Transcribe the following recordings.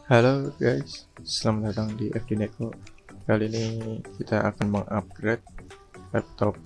Halo guys, selamat datang di FD Neko. Kali ini kita akan mengupgrade laptop.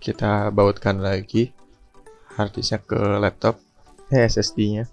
Kita bautkan lagi harddisknya ke laptop, SSD-nya.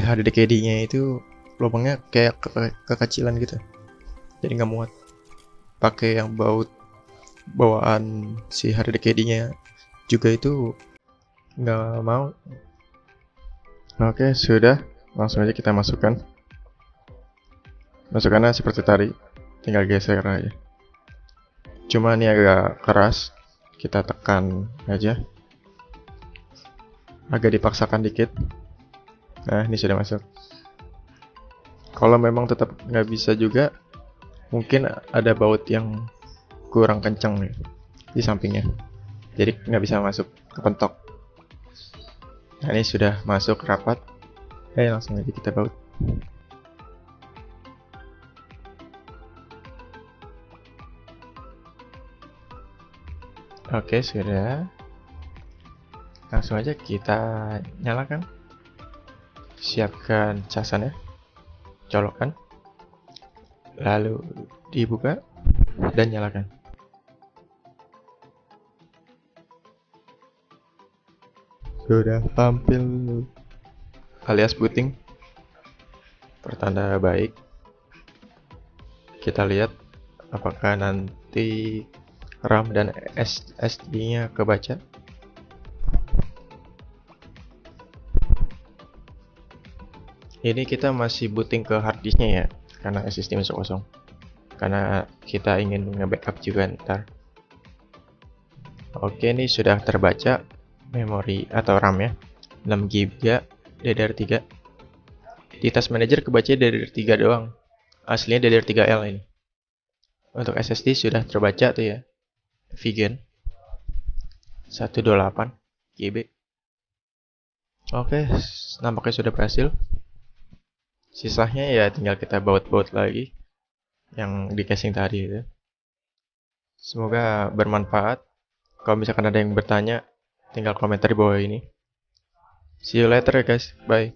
HDD-nya itu lubangnya kayak kekecilan gitu, jadi nggak muat pakai yang bawaan si HDD-nya juga itu nggak mau. Oke, sudah, langsung aja kita masukkannya seperti tadi, tinggal geser aja. Cuma ini agak keras, kita tekan aja, agak dipaksakan dikit. Nah, ini sudah masuk. Kalau memang tetap nggak bisa juga, mungkin ada baut yang kurang kencang nih di sampingnya, jadi nggak bisa masuk ke pentok. Nah, ini sudah masuk rapat. Langsung aja kita baut. Oke, sudah. Langsung aja kita nyalakan. Siapkan casannya, colokkan, lalu dibuka dan nyalakan. Sudah tampil alias booting, pertanda baik. Kita lihat apakah nanti RAM dan SSD-nya kebaca. Ini kita masih booting ke hard disk-nya ya, karena SSD masih kosong. Karena kita ingin nge-backup juga ntar. Oke, ini sudah terbaca memori atau RAM ya, 6GB DDR3. Di task manager kebaca DDR3 doang, aslinya DDR3L ini. Untuk SSD sudah terbaca tuh ya, Vigen 128GB. Oke, nampaknya sudah berhasil. Sisanya ya tinggal kita baut-baut lagi yang di casing tadi itu. Semoga bermanfaat. Kalau misalkan ada yang bertanya, tinggal komentar di bawah ini. See you later guys, bye.